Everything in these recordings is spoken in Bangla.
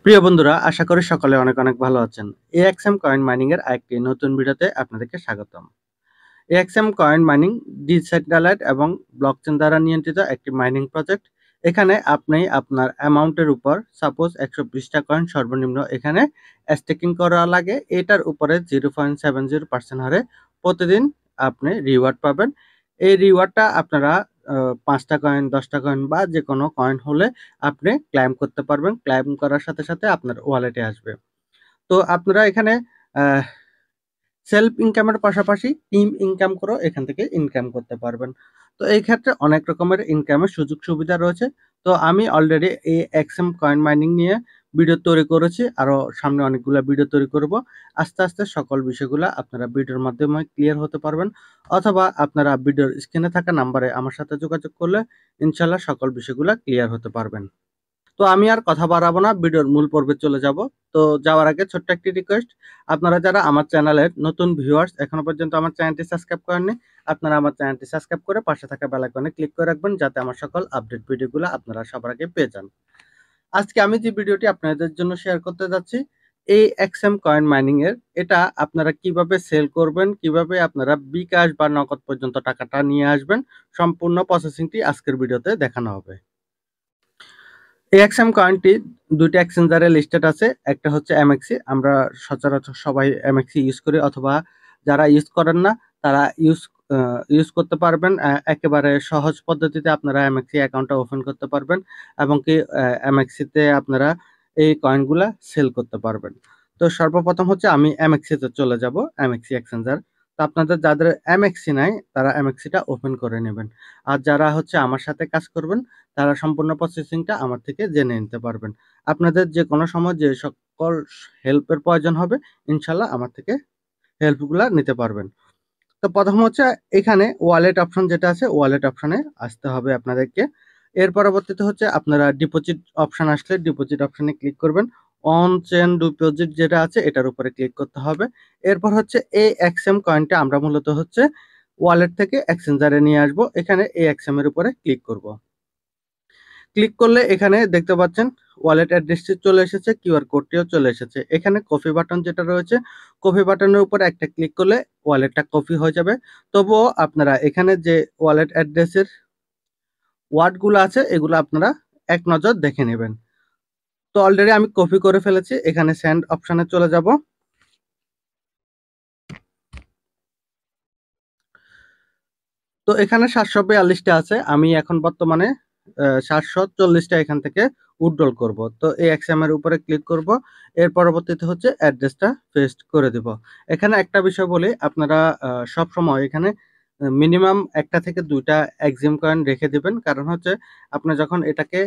প্রিয় বন্ধুরা, আশা করি সকলে অনেক অনেক ভালো আছেন। এএক্সএম কয়েন মাইনিং এর আরেকটি নতুন ভিডিওতে আপনাদেরকে স্বাগতম। এএক্সএম কয়েন মাইনিং ডিসেন্ট্রালাইজড এবং ব্লকচেন দ্বারা নিয়ন্ত্রিত একটি মাইনিং প্রজেক্ট। এখানে আপনি আপনার অ্যামাউন্টের উপর সাপোজ 120টা কয়েন সর্বনিম্ন এখানে স্টেকিং করা লাগে। এটার উপরে 0.70% হারে প্রতিদিন আপনি রিওয়ার্ড পাবেন। এই রিওয়ার্ডটা আপনারা 5টা কয়েন, 10টা কয়েন বা যেকোনো কয়েন হলে আপনি ক্লেম করতে পারবেন। ক্লেম করার সাথে সাথে আপনার ওয়ালেটে আসবে। তো আপনারা এখানে আহ সেলফ ইনকামের পাশাপাশি টিম ইনকাম করেও এখান থেকে ইনকাম করতে পারবেন। তো এই ক্ষেত্রে অনেক রকমের ইনকামের সুযোগ সুবিধা রয়েছে। তো আমি অলরেডি এই এক্সএম কয়েন মাইনিং নিয়ে ভিডিও তৈরি করেছি, আরও সামনে অনেকগুলো ভিডিও তৈরি করব। আস্তে আস্তে সকল বিষয়গুলো আপনারা ভিডিওর মাধ্যমে ক্লিয়ার হতে পারবেন, অথবা আপনারা ভিডিওর স্ক্রিনে থাকা নাম্বারে আমার সাথে যোগাযোগ করলে ইনশাল্লাহ সকল বিষয়গুলো ক্লিয়ার হতে পারবেন। তো আমি আর কথা বাড়াবো না, ভিডিওর মূল পর্বে চলে যাব। তো যাওয়ার আগে ছোট্ট একটি রিকোয়েস্ট, আপনারা যারা আমার চ্যানেলের নতুন ভিউয়ার্স এখনো পর্যন্ত আমার চ্যানেলটি সাবস্ক্রাইব করেননি, আপনারা আমার চ্যানেলটি সাবস্ক্রাইব করে পাশে থাকা বেল আইকনে ক্লিক করে রাখবেন, যাতে আমার সকল আপডেট ভিডিওগুলো আপনারা সবার আগে পেয়ে যান। আজকে আমি যে ভিডিওটি আপনাদের জন্য শেয়ার করতে যাচ্ছি, এই এক্সএম কয়েন মাইনিং এর এটা আপনারা কিভাবে সেল করবেন, কিভাবে আপনারা বিকাশ বা নগদ পর্যন্ত টাকাটা নিয়ে আসবেন, সম্পূর্ণ প্রসেসিংটি আজকের ভিডিওতে দেখানো হবে। এএক্সএম কয়েনটি দুইটা এক্সচেঞ্জারে লিস্টেড আছে। একটা হচ্ছে এমএক্সি, আমরা সচরাচর সবাই এমএক্সি ইউজ করি, অথবা যারা ইউজ করেন না তারা ইউজ করতে পারবেন। একেবারে সহজ পদ্ধতিতে আপনারা এমএক্সি অ্যাকাউন্টটা ওপেন করতে পারবেন, এবং কি এমএক্সিতে আপনারা এই কয়েনগুলা সেল করতে পারবেন। তো সর্বপ্রথম হচ্ছে আমি এমএক্সিতে চলে যাব, এমএক্সি এক্সচেঞ্জার। তো আপনাদের যাদের এমএক্সি নাই তারা এমএক্সিটা ওপেন করে নেবেন, আর যারা হচ্ছে আমার সাথে কাজ করবেন তারা সম্পূর্ণ প্রসেসিংটা আমার থেকে জেনে নিতে পারবেন। আপনাদের যে কোনো সময় যে সকল হেল্পের প্রয়োজন হবে ইনশাল্লাহ আমার থেকে হেল্পগুলা নিতে পারবেন। তো প্রথম হচ্ছে এখানে ওয়ালেট অপশন যেটা আছে, ওয়ালেট অপশনে আসতে হবে আপনাদেরকে। এর পরবর্তীতে হচ্ছে আপনারা ডিপোজিট অপশন আসলে ডিপোজিট অপশনে ক্লিক করবেন। অন চেন ডিপোজিট যেটা আছে এটার উপরে ক্লিক করতে হবে। এরপর হচ্ছে এই এক্সএম কয়েনটা আমরা মূলত হচ্ছে ওয়ালেট থেকে এক্সচেঞ্জারে নিয়ে আসবো। এখানে এই এক্সএম এর উপরে ক্লিক করব। ক্লিক করলে এখানে দেখতে পাচ্ছেন ওয়ালেট অ্যাড্রেসটি চলে এসেছে, কিউআর কোডটিও চলে এসেছে। এখানে কপি বাটন যেটা রয়েছে, কপি বাটনের উপরে একটা ক্লিক করলে ওয়ালেটটা কপি হয়ে যাবে। তবুও আপনারা এখানে যে ওয়ালেট অ্যাড্রেসের ওয়ার্ডগুলো আছে এগুলো আপনারা এক নজর দেখে নেবেন। তো অলরেডি আমি কপি করে ফেলেছি, এখানে সেন্ড অপশনে চলে যাব। তো এখানে 742টা আছে, আমি এখন বর্তমানে 740টা এখান থেকে উইথড্রল করব। তো এই এক্সএম এর উপরে ক্লিক করব। এর পরবর্তীতে হচ্ছে অ্যাড্রেসটা পেস্ট করে দিব। এখানে একটা বিষয় বলি, আপনারা সব সময় এখানে মিনিমাম একটা থেকে দুইটা এক্সিম কয়েন রেখে দিবেন, কারণ হচ্ছে আপনি যখন এটাকে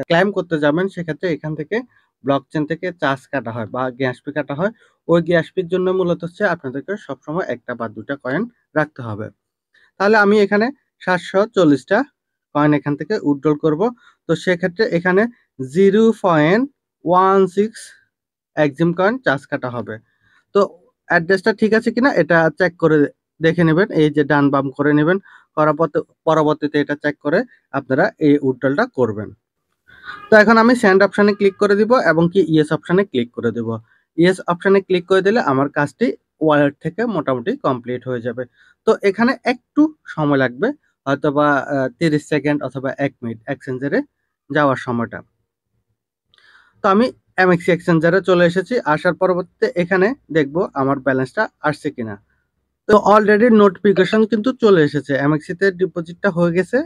ক্লেম করতে যাবেন সেক্ষেত্রে এখান থেকে ব্লকচেন থেকে চার্জ কাটা হয় বা গ্যাস ফি কাটা হয়। ওই গ্যাস ফির জন্য মূলত হচ্ছে আপনাদেরকে সবসময় একটা বা দুটা কয়েন রাখতে হবে। তাহলে আমি এখানে 740টা কয়েন এখান থেকে উইথড্রল করব। তো সেক্ষেত্রে এখানে 0.16 এক্সিম কয়েন চার্জ কাটা হবে। তো অ্যাড্রেসটা ঠিক আছে কিনা এটা চেক করে দেখে নেবেন, এই যে ডান বাম করে নেবেন। করার পরবর্তীতে এটা চেক করে আপনারা এই উইথড্রলটা করবেন। তো এখন আমি সেন্ড অপশনে ক্লিক করে দিব এবং কি ইয়েস অপশনে ক্লিক করে দিব। ইয়েস অপশনে ক্লিক করে দিলে আমার কাজটি ওয়ালেট থেকে মোটামুটি কমপ্লিট হয়ে যাবে। তো এখানে একটু সময় লাগবে, হয়তোবা 30 সেকেন্ড অথবা 1 মিনিট এক্সচেঞ্জারে যাওয়ার সময়টা। তো আমি এমএক্সি এক্সচেঞ্জারে চলে এসেছি। আসার পরবর্তীতে এখানে দেখব আমার ব্যালেন্সটা আসছে কিনা। তো অলরেডি নোটিফিকেশন কিন্তু চলে এসেছে, এমএক্সিতে ডিপোজিটটা হয়ে গেছে।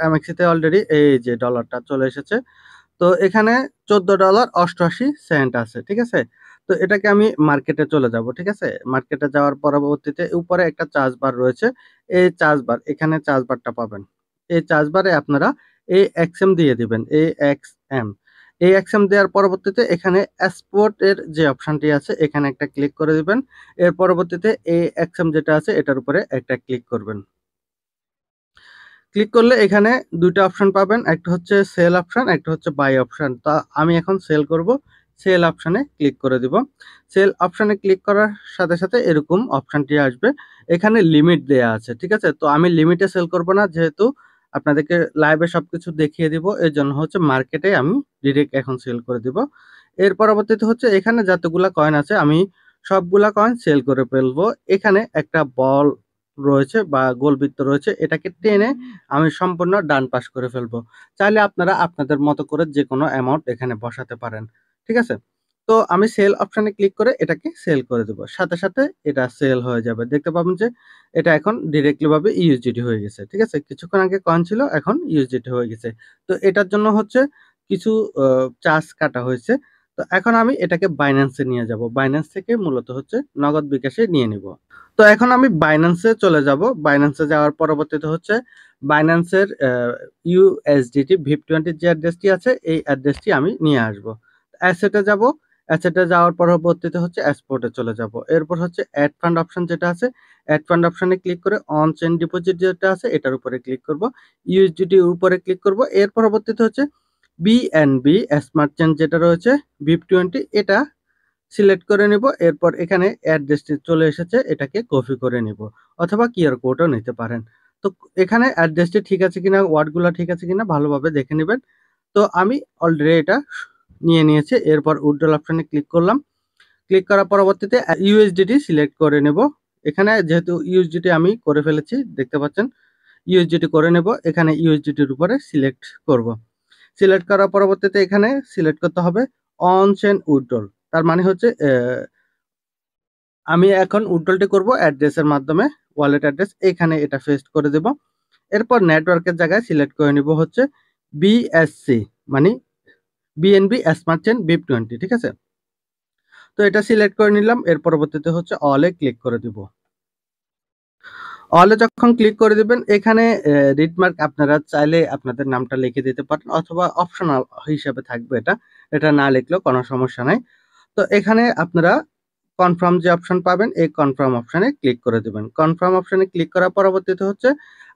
এমএক্সিতে অলরেডি এই যে ডলারটা চলে এসেছে। তো এখানে $14.88 আছে, ঠিক আছে। তো এটাকে আমি মার্কেটে চলে যাব, ঠিক আছে। মার্কেটে যাওয়ার পরবর্তীতে উপরে একটা চার্জ বার রয়েছে, এই চার্জ বার, এখানে চার্জ বারটা পাবেন। এই চার্জ বারে আপনারা এই এক্সএম দিয়ে দিবেন, এই এক্সএম। এই এক্সএম দেওয়ার পরবর্তীতে এখানে এক্সপোর্ট এর যে অপশনটি আছে এখানে একটা ক্লিক করে দিবেন। এর পরবর্তীতে এই এক্সএম যেটা আছে এটার উপরে একটা ক্লিক করবেন। ক্লিক করলে এখানে দুইটা অপশন পাবেন, একটা হচ্ছে সেল অপশন, একটা হচ্ছে বাই অপশন। তা আমি এখন সেল করব, সেল অপশনে ক্লিক করে দিব। সেল অপশনে ক্লিক করার সাথে সাথে এরকম অপশনটি আসবে। এখানে লিমিট দেয়া আছে, ঠিক আছে। তো আমি লিমিটে সেল করব না, যেহেতু আপনাদেরকে লাইভে সবকিছু দেখিয়ে দিব। এর জন্য হচ্ছে মার্কেটে আমি ডিরেক্ট এখন সেল করে দিব। এর পরবর্তীতে হচ্ছে এখানে যতগুলা কয়েন আছে আমি সবগুলা কয়েন সেল করে ফেলবো। এখানে একটা বল রয়েছে বা গোলবৃত্ত রয়েছে, এটাকে টেনে আমি সম্পূর্ণ ডান পাশ করে ফেলবো। চাইলে আপনারা আপনাদের মতো করে যে কোনো অ্যামাউন্ট এখানে বসাতে পারেন, ঠিক আছে? তো আমি সেল অপশনে ক্লিক করে এটাকে সেল করে দেব। সাথে সাথে এটা সেল হয়ে যাবে। দেখতে পাবেন যে এটা এখন ডিরেক্টলি ভাবে ইউএসডিটি হয়ে গেছে, ঠিক আছে? কিছুক্ষণ আগে কয়েন ছিল, এখন ইউএসডিটি হয়ে গেছে। তো এটার জন্য হচ্ছে কিছু চার্জ কাটা হয়েছে। তো এখন আমি এটাকে বাইন্যান্সে নিয়ে যাব। বাইন্যান্স থেকে মূলত হচ্ছে নগদ বিকাশে নিয়ে নিব। তো এখন আমি বাইন্যান্সে চলে যাব। বাইন্যান্সে যাওয়ার পরবর্তীতে হচ্ছে বাইন্যান্সের ইউএসডিটি VIP20 যে অ্যাড্রেসটি আছে এই অ্যাড্রেসটি আমি নিয়ে আসব। অ্যাসেটে যাব। অ্যাসেটে যাওয়ার পরবর্তীতে হচ্ছে এক্সপোর্টে চলে যাব। এরপর হচ্ছে অ্যাড ফান্ড অপশন যেটা আছে, অ্যাড ফান্ড অপশনে ক্লিক করে অন চেইন ডিপোজিট যেটা আছে এটার উপরে ক্লিক করব। ইউএসডিটি উপরে ক্লিক করব। এর পরবর্তীতে হচ্ছে বিএনবি স্মার্ট চেইন যেটা রয়েছে VIP20 এটা সিলেক্ট করে নিব। এরপর এখানে অ্যাড্রেসটি চলে এসেছে, এটাকে কপি করে নিব অথবা কিউআর কোডও নিতে পারেন। তো এখানে অ্যাড্রেসটি ঠিক আছে কিনা, ওয়ার্ডগুলো ঠিক আছে কিনা ভালোভাবে দেখে নেবেন। তো আমি অলরেডি এটা নিয়ে নিয়েছি। এরপর উইথড্রল অপশনে ক্লিক করলাম। ক্লিক করার পরবর্তীতে ইউএসডিটি সিলেক্ট করে নেব। এখানে যেহেতু ইউএসডিটি আমি করে ফেলেছি, দেখতে পাচ্ছেন ইউএসডিটি করে নেব। এখানে ইউএসডিটির উপরে সিলেক্ট করব। সিলেক্ট করার পরবর্তীতে এখানে সিলেক্ট করতে হবে অন চেইন উইথড্রল। তার মানে হচ্ছে আমি এখন উইথড্রলটি করব অ্যাড্রেসের মাধ্যমে, ওয়ালেট অ্যাড্রেস এখানে এটা পেস্ট করে দেব। এরপর নেটওয়ার্কের জায়গায় সিলেক্ট করে নিব হচ্ছে বিএসসি মানে বিএনবি স্মার্ট চেইন BIP20, ঠিক আছে? তো এটা সিলেক্ট করে নিলাম। এর পরবর্তীতে হচ্ছে অলে ক্লিক করে দিব। অলে যখন ক্লিক করে দিবেন এখানে রিডমার্ক আপনারা চাইলে আপনাদের নামটা লিখে দিতে পারেন অথবা অপশনাল হিসেবে থাকবে এটা। এটা না লিখলেও কোনো সমস্যা নাই। তো এখানে আপনারা কনফার্ম যে অপশন পাবেন এই কনফার্ম অপশনে ক্লিক করে দিবেন। কনফার্ম অপশনে ক্লিক করার পরবর্তীতে হচ্ছে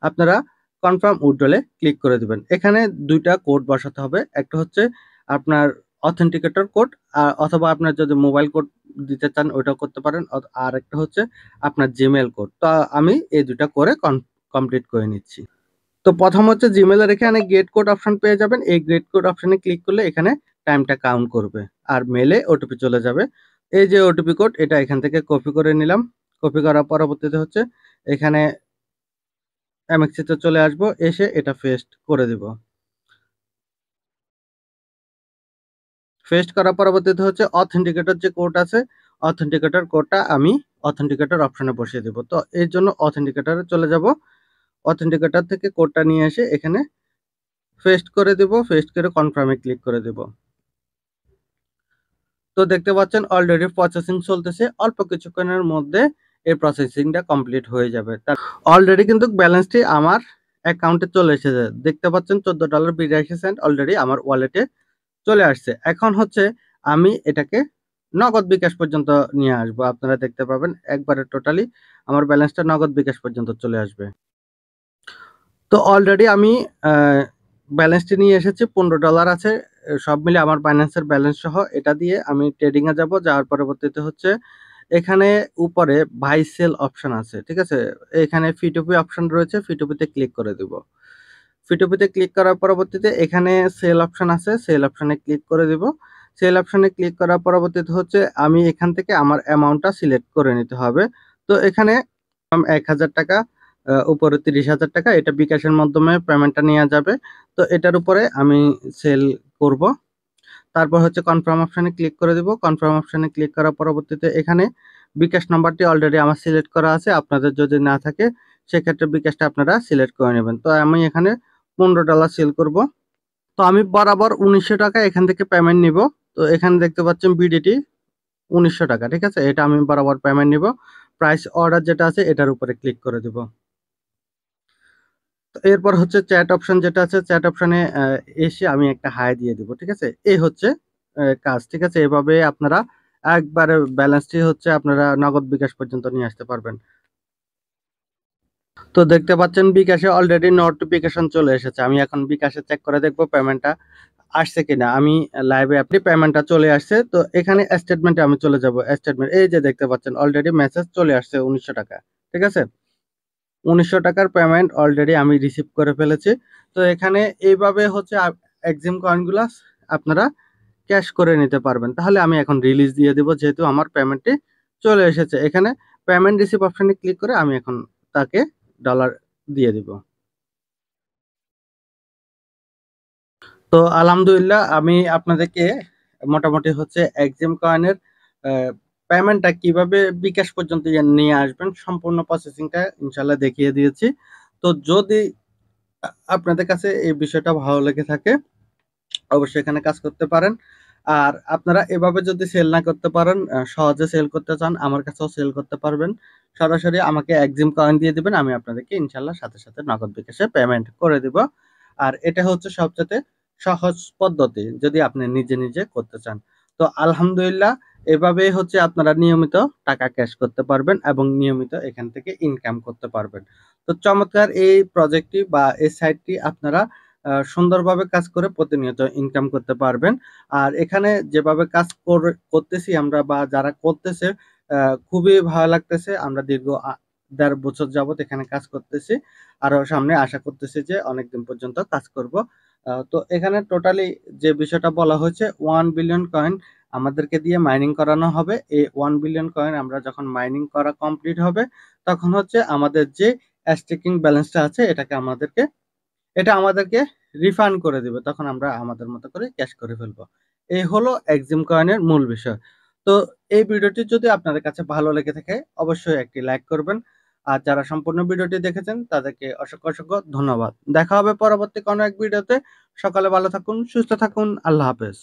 আপনারা কনফার্ম উইথড্রলে ক্লিক করে দিবেন। এখানে দুইটা কোড বসাতে হবে। একটা হচ্ছে আপনার অথেন্টিকেটর কোড অথবা আপনার যদি মোবাইল কোড দিতে চান ওইটাও করতে পারেন। আর একটা হচ্ছে আপনার জিমেল কোড। তো আমি এই দুইটা করে কমপ্লিট করে নিচ্ছি। তো প্রথম হচ্ছে জিমেলের এখানে গেট কোড অপশন পেয়ে যাবেন। এই গেট কোড অপশনে ক্লিক করলে এখানে টাইমটা কাউন্ট করবে আর মেলে ওটিপি চলে যাবে। এই যে ওটিপি কোড এটা এখান থেকে কপি করে নিলাম। কপি করার পরবর্তীতে হচ্ছে এখানে এমএক্সিতে চলে আসব, এসে এটা পেস্ট করে দিব। পেস্ট করার পরবর্তীতে হচ্ছে অথেন্টিকেটর যে কোড আছে অথেন্টিকেটর কোডটা আমি অথেন্টিকেটর অপশনে বসিয়ে দিব। তো এর জন্য অথেন্টিকেটরে চলে যাব। অথেন্টিকেটর থেকে কোডটা নিয়ে এসে এখানে পেস্ট করে দিব। পেস্ট করে কনফার্মে ক্লিক করে দিব। তো দেখতে পাচ্ছেন অলরেডি প্রসেসিং চলতেছে। অল্প কিছুক্ষণের মধ্যে এই প্রসেসিংটা কমপ্লিট হয়ে যাবে। তার অলরেডি কিন্তু ব্যালেন্সটি আমার অ্যাকাউন্টে চলে এসেছে। দেখতে পাচ্ছেন $14.82 অলরেডি আমার ওয়ালেটে চলে আসছে। এখন হচ্ছে আমি এটাকে নগদ বিকাশ পর্যন্ত নিয়ে আসবো। আপনারা দেখতে পাবেন একবারে টোটালি আমার ব্যালেন্সটা নগদ বিকাশ পর্যন্ত চলে আসবে। তো অলরেডি আমি ব্যালেন্সটি নিয়ে এসেছি। $15 আছে। সব মিলে আমার বাইন্যান্সের ব্যালেন্স সহ এটা দিয়ে আমি ট্রেডিং এ যাব। যাওয়ার পরবর্তীতে হচ্ছে এখানে উপরে বাই সেল অপশন আছে, ঠিক আছে? এখানে ফি2পি অপশন রয়েছে, ফি2পিতে ক্লিক করে দিব। ফি2পিতে ক্লিক করার পরবর্তীতে এখানে সেল অপশন আছে, সেল অপশনে ক্লিক করে দিব। সেল অপশনে ক্লিক করার পরবর্তীতে হচ্ছে আমি এখান থেকে আমার অ্যামাউন্টটা সিলেক্ট করে নিতে হবে। তো এখানে 1000 টাকা, উপরে 30,000 টাকা, এটা বিকাশের মাধ্যমে পেমেন্টটা নেওয়া যাবে। তো এটার উপরে আমি সেল করব। তারপর হচ্ছে কনফার্ম অপশনে ক্লিক করে দিব। কনফার্ম অপশনে ক্লিক করার পরবর্তীতে এখানে বিকাশ নাম্বারটি অলরেডি আমার সিলেক্ট করা আছে। আপনাদের যদি না থাকে সেক্ষেত্রে বিকাশটা আপনারা সিলেক্ট করে নেবেন। তো আমি এখানে $15 সেল করব। তো আমি বরাবর 1900 টাকা এখান থেকে পেমেন্ট নিব। তো এখানে দেখতে পাচ্ছেন বিডিটি 1900 টাকা, ঠিক আছে? এটা আমি বরাবর পেমেন্ট নিব। প্রাইস অর্ডার যেটা আছে এটার উপরে ক্লিক করে দিব। তো এরপর হচ্ছে চ্যাট অপশন যেটা আছে চ্যাট অপশনে এসে আমি একটা হাই দিয়ে দিব, ঠিক আছে? এই হচ্ছে কাজ, ঠিক আছে? এভাবে আপনারা একবারে ব্যালেন্সটি হচ্ছে আপনারা নগদ বিকাশ পর্যন্ত নিয়ে আসতে পারবেন। তো দেখতে পাচ্ছেন বিকাশে অলরেডি নোটিফিকেশন চলে এসেছে। আমি এখন বিকাশে চেক করে দেখব পেমেন্টটা আসছে কিনা। আমি লাইভে আপনি পেমেন্টটা চলে আসছে। তো এখানে স্টেটমেন্টে আমি চলে যাব। স্টেটমেন্ট এই যে দেখতে পাচ্ছেন অলরেডি মেসেজ চলে আসছে 1900 টাকা, ঠিক আছে? 1900 টাকার পেমেন্ট অলরেডি আমি রিসিভ করে ফেলেছি। তো এখানে এইভাবে হচ্ছে এক্সিম কয়েনগুলা আপনারা ক্যাশ করে নিতে পারবেন। তাহলে আমি এখন রিলিজ দিয়ে দিব, যেহেতু আমার পেমেন্টটি চলে এসেছে। এখানে পেমেন্ট রিসিভ অপশনে ক্লিক করে আমি এখন তাকে ডলার দিয়ে দিব। তো আলহামদুলিল্লাহ আমি আপনাদেরকে মোটামুটি হচ্ছে এক্সিম কয়েনের পেমেন্টটা কিভাবে বিকাশ পর্যন্ত নিয়ে আসবেন সম্পূর্ণ প্রসেসিংটা ইনশাল্লাহ দেখিয়ে দিয়েছি। তো যদি আপনাদের কাছে এই বিষয়টা ভালো লেগে থাকে অবশ্যই এখানে কাজ করতে পারেন। আর আপনারা এভাবে যদি সেল না করতে পারেন, সহজে সেল করতে চান, আমার কাছেও সেল করতে পারবেন। সরাসরি আমাকে এক্সিম কয়েন দিয়ে দিবেন, আমি আপনাদেরকে ইনশাল্লাহ সাথে সাথে নগদ বিকাশে পেমেন্ট করে দিব। আর এটা হচ্ছে সবচেয়ে সহজ পদ্ধতি যদি আপনি নিজে নিজে করতে চান। তো আলহামদুলিল্লাহ এভাবেই হচ্ছে আপনারা নিয়মিত টাকা ক্যাশ করতে পারবেন এবং নিয়মিত এখান থেকে ইনকাম করতে পারবেন। তো চমৎকার এই প্রজেক্টটি বা এই সাইটটি আপনারা সুন্দরভাবে কাজ করে প্রতিনিয়ত ইনকাম করতে পারবেন। আর এখানে যেভাবে কাজ করতেছি আমরা বা যারা করতেছে খুবই ভালো লাগতেছে। আমরা দীর্ঘ ১.৫ বছর যাবত এখানে কাজ করতেছি। আরো সামনে আশা করতেছি যে অনেকদিন পর্যন্ত কাজ করব। তো এখানে টোটালি যে বিষয়টা বলা হয়েছে 1 বিলিয়ন কয়েন আমাদেরকে দিয়ে মাইনিং করানো হবে। এই 1 বিলিয়ন কয়েন আমরা যখন মাইনিং করা কমপ্লিট হবে তখন হচ্ছে আমাদের যে স্টেকিং ব্যালেন্সটা আছে এটা আমাদেরকে রিফান্ড করে দিবে। তখন আমরা আমাদের মতো করে ক্যাশ করে ফেলবো। এই হলো এক্সিম কয়েনের মূল বিষয়। তো এই ভিডিওটি যদি আপনাদের কাছে ভালো লেগে থাকে অবশ্যই একটি লাইক করবেন। আর যারা সম্পূর্ণ ভিডিওটি দেখেছেন তাদেরকে অসংখ্য অসংখ্য ধন্যবাদ। দেখা হবে পরবর্তী কোনো এক ভিডিওতে। সকালে ভালো থাকুন, সুস্থ থাকুন। আল্লাহ হাফেজ।